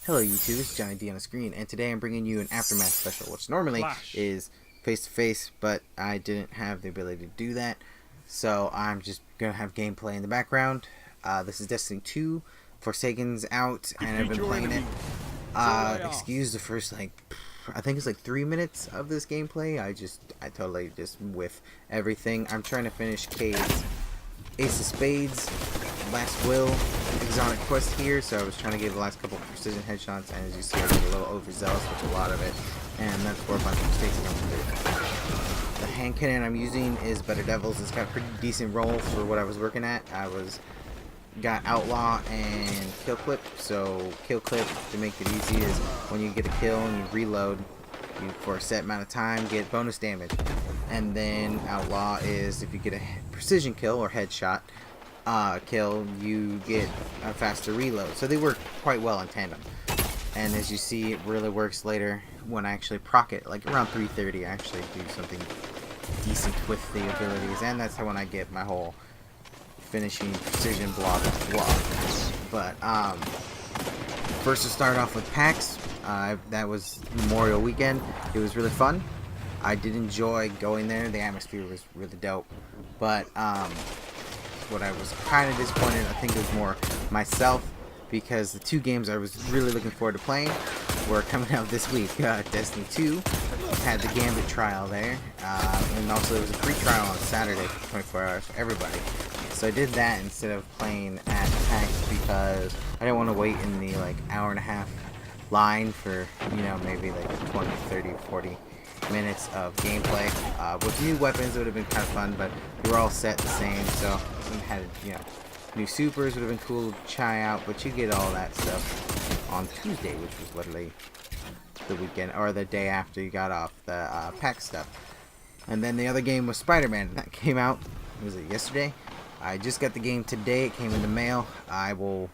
Hello YouTube, it's Johnny D on the screen, and today I'm bringing you an Aftermath special, which normally Flash. is face-to-face, but I didn't have the ability to do that, so I'm just going to have gameplay in the background. This is Destiny 2, Forsaken's out, and I've been playing it. Excuse the first, I think it's 3 minutes of this gameplay. I totally just whiff everything. I'm trying to finish Cade's Ace of Spades, Last Will, Exotic Quest here, so I was trying to get the last couple of precision headshots, and as you see I get a little overzealous with a lot of it, and that's where a bunch of mistakes come through. The hand cannon I'm using is Better Devils. It's got a pretty decent roll for what I was working at. Got Outlaw and Kill Clip, so Kill Clip, to make it easy, is when you get a kill and you reload, you, for a set amount of time, get bonus damage. And then Outlaw is if you get a precision kill or headshot kill, you get a faster reload. So they work quite well in tandem. And as you see, it really works later when I actually proc it. Like around 3:30, I actually do something decent with the abilities, and that's how when I get my whole finishing precision blah blah blah. But first to start off with PAX, that was Memorial Weekend. It was really fun. I did enjoy going there. The atmosphere was really dope. But what I was kind of disappointed, I think it was more myself, because the two games I was really looking forward to playing were coming out this week. Destiny 2 had the Gambit trial there, and also there was a free trial on Saturday for 24 hours for everybody. So I did that instead of playing at PAX because I didn't want to wait in the hour and a half line for, maybe 20, 30, 40 minutes of gameplay. With new weapons it would have been kind of fun, but they were all set the same, so we had, new supers would have been cool to try out, but you get all that stuff on Tuesday, which was literally the weekend, or the day after you got off the PAX stuff. And then the other game was Spider-Man. That came out, was it yesterday? I just got the game today. It came in the mail. I will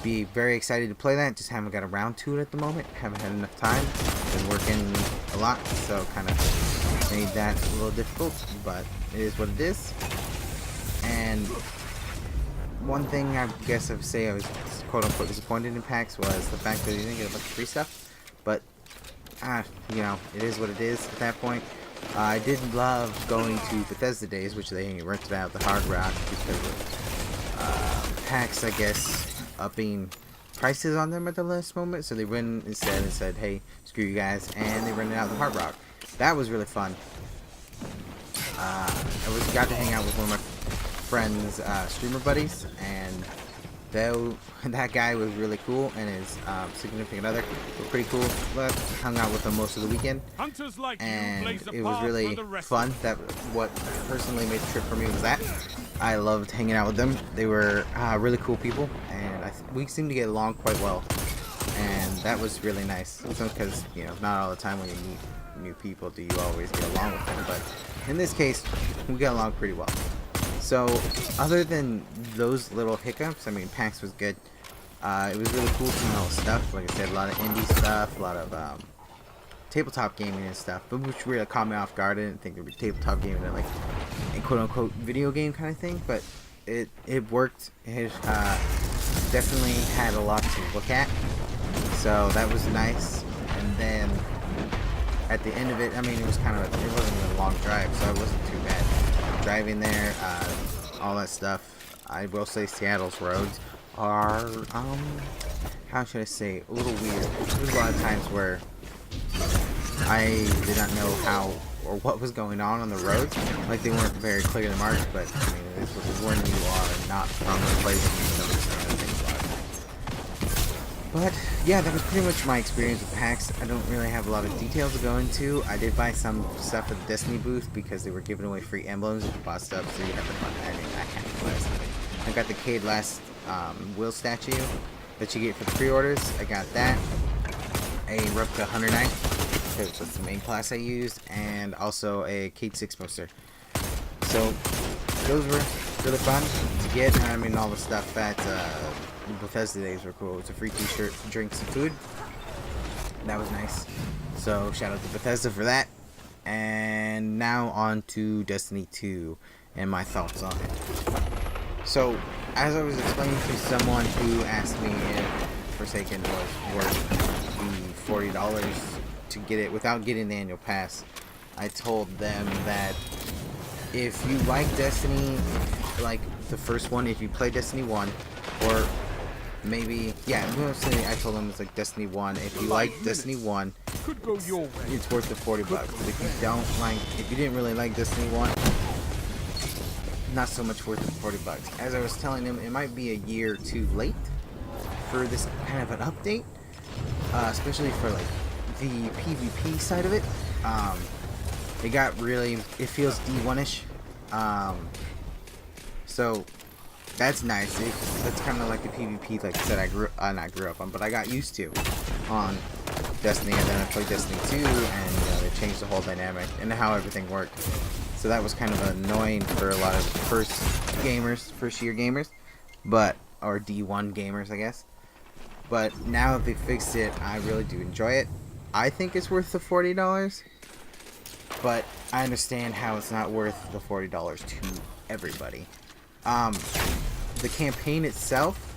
be very excited to play that. Just haven't got around to it at the moment. Haven't had enough time. Been working a lot, so kind of made that a little difficult, but it is what it is. And one thing I guess I would say I was quote unquote disappointed in PAX was the fact that you didn't get a bunch of free stuff. But it is what it is at that point. I did love going to Bethesda Days, which they rented out the Hard Rock because of PAX, I guess, upping prices on them at the last moment. So they went instead and said, hey, screw you guys, and they rented out the Hard Rock. That was really fun. I got to hang out with one of my friends' streamer buddies, and that guy was really cool, and his significant other were pretty cool. But hung out with them most of the weekend, and it was really fun. That what personally made the trip for me was that I loved hanging out with them. They were really cool people, and we seemed to get along quite well, and that was really nice. Because not all the time when you meet new people do you always get along with them, but in this case we got along pretty well. So other than those little hiccups, I mean, PAX was good. It was really cool seeing all the stuff. Like I said, a lot of indie stuff, a lot of tabletop gaming and stuff, but which really caught me off guard. I didn't think there would be tabletop gaming at a quote-unquote video game kind of thing, but it worked. It definitely had a lot to look at, so that was nice. And then at the end of it, I mean, it wasn't even a long drive, so it wasn't too bad. Driving there, all that stuff. I will say Seattle's roads are, how should I say, a little weird. There's a lot of times where I did not know how or what was going on the roads. Like, they weren't very clearly marked, but I mean, it is when you are not from the place and you don't understand how things are. But yeah, that was pretty much my experience with PAX. I don't really have a lot of details to go into. I did buy some stuff at the Destiny booth because they were giving away free emblems if you bought stuff, so you have to find that. I had to buy something. I got the Cade Last Will statue that you get for the pre-orders. I got that. A replica Hunter Knife, because that's the main class I used, and also a Cade 6 poster. So those were really fun to get. I mean, all the stuff at Bethesda Days were cool. It was a free t-shirt, drinks, and food. That was nice. So shout out to Bethesda for that. And now on to Destiny 2 and my thoughts on it. So as I was explaining to someone who asked me if Forsaken was worth the $40 to get it without getting the annual pass. I told them that if you like Destiny, like the first one, if you play Destiny 1, or maybe, yeah, mostly I told them it's like Destiny 1. If you like Destiny 1, it's worth the $40. But if you don't like, if you didn't really like Destiny 1, not so much worth the $40. As I was telling them, it might be a year too late for this kind of an update, especially for like the PvP side of it. It got really, it feels D1ish, so that's nice. That's kind of like the PvP, like I said, I grew up on, but I got used to on Destiny, and then I played Destiny 2, and they changed the whole dynamic and how everything worked. So that was kind of annoying for a lot of first year gamers, but, or D1 gamers, I guess. But now that they fixed it, I really do enjoy it. I think it's worth the $40, but I understand how it's not worth the $40 to everybody. The campaign itself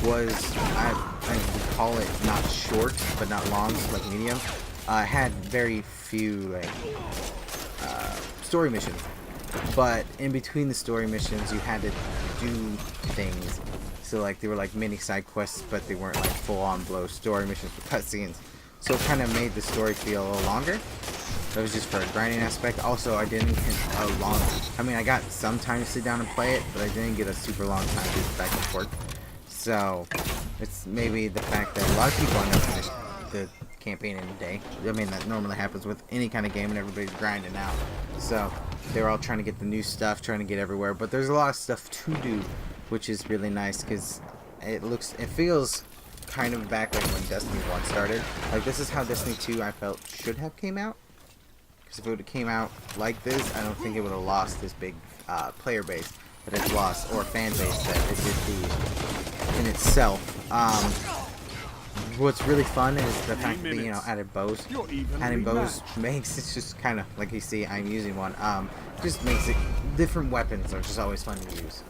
was, I would call it not short, but not long, so like medium. Had very few like story missions, but in between the story missions, you had to do things. So like they were like mini side quests, but they weren't like full-on blow story missions with cutscenes. So it kind of made the story feel a little longer. That was just for a grinding aspect. Also, I didn't get a long, I mean, I got some time to sit down and play it, but I didn't get a super long time to get back and forth. So it's maybe the fact that a lot of people end up finishing the campaign in a day. I mean, that normally happens with any kind of game, and everybody's grinding out. So they're all trying to get the new stuff, trying to get everywhere. But there's a lot of stuff to do, which is really nice because it feels kind of back like when Destiny 1 started. Like, this is how Destiny 2 I felt should have came out. Because if it would have came out like this, I don't think it would have lost this big player base that it's lost, or fan base that it did in itself. What's really fun is the fact that, you know, adding bows. Adding bows makes it just kind of, like you see, I'm using one. Just makes it, different weapons are just always fun to use.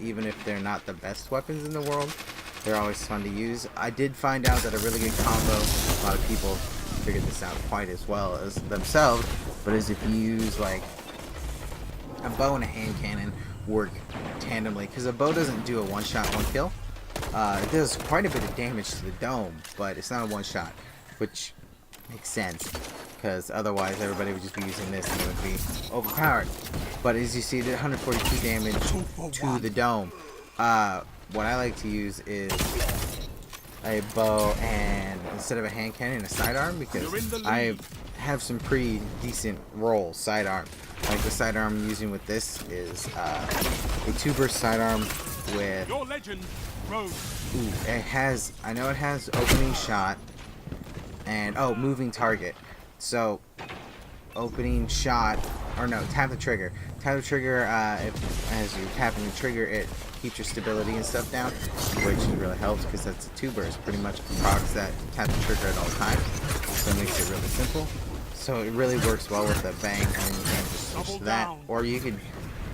Even if they're not the best weapons in the world, they're always fun to use. I did find out that a really good combo, a lot of people figured this out quite as well as themselves, but is if you use like a bow and a hand cannon work tandemly, because a bow doesn't do a one-shot, one-kill. It does quite a bit of damage to the dome, but it's not a one-shot, which makes sense, because otherwise everybody would just be using this and it would be overpowered. But as you see, it did 142 damage to the dome. What I like to use is a bow and, instead of a hand cannon, a sidearm, because I have some pretty decent rolls sidearm. Like the sidearm I'm using with this is a 2-burst sidearm with, it has, I know it has opening shot and, oh, moving target. So opening shot, or no, tap the trigger. Tap the trigger, as you're tapping the trigger, it keeps your stability and stuff down, which really helps because that's a 2-burst. Pretty much procs that tap the trigger at all times, so it makes it really simple. So it really works well with the bang, and you can just switch to that, or you could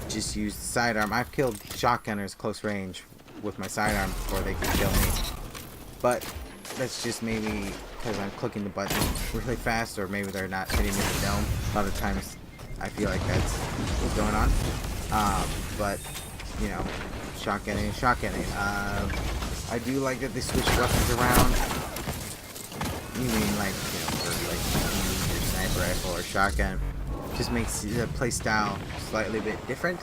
just use the sidearm. I've killed shotgunners close range with my sidearm before they could kill me, but that's just maybe because I'm clicking the button really fast, or maybe they're not hitting me in the dome. A lot of times I feel like that's what's going on. But you know, shotgunning. I do like that they switch weapons around. You mean like, you know, for like your sniper rifle or shotgun, just makes the playstyle slightly bit different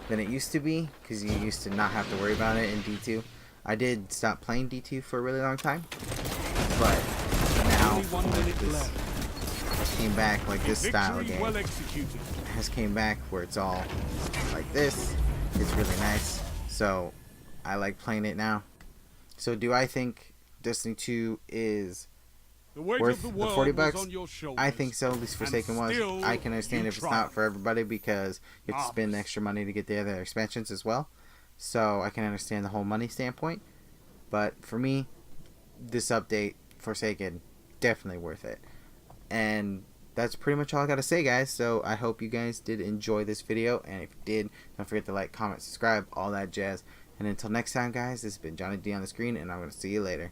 than it used to be, because you used to not have to worry about it in D2. I did stop playing D2 for a really long time, but now this came back, like this style of game has came back where it's all like this. It's really nice, so I like playing it now. So do I think Destiny 2 is worth the $40? I think so, at least Forsaken was. I can understand if it's not for everybody, because you have to spend extra money to get the other expansions as well. So I can understand the whole money standpoint. But for me, this update, Forsaken, definitely worth it. And that's pretty much all I got to say, guys. So I hope you guys did enjoy this video. And if you did, don't forget to like, comment, subscribe, all that jazz. And until next time, guys, this has been Johnny D on the screen, and I'm going to see you later.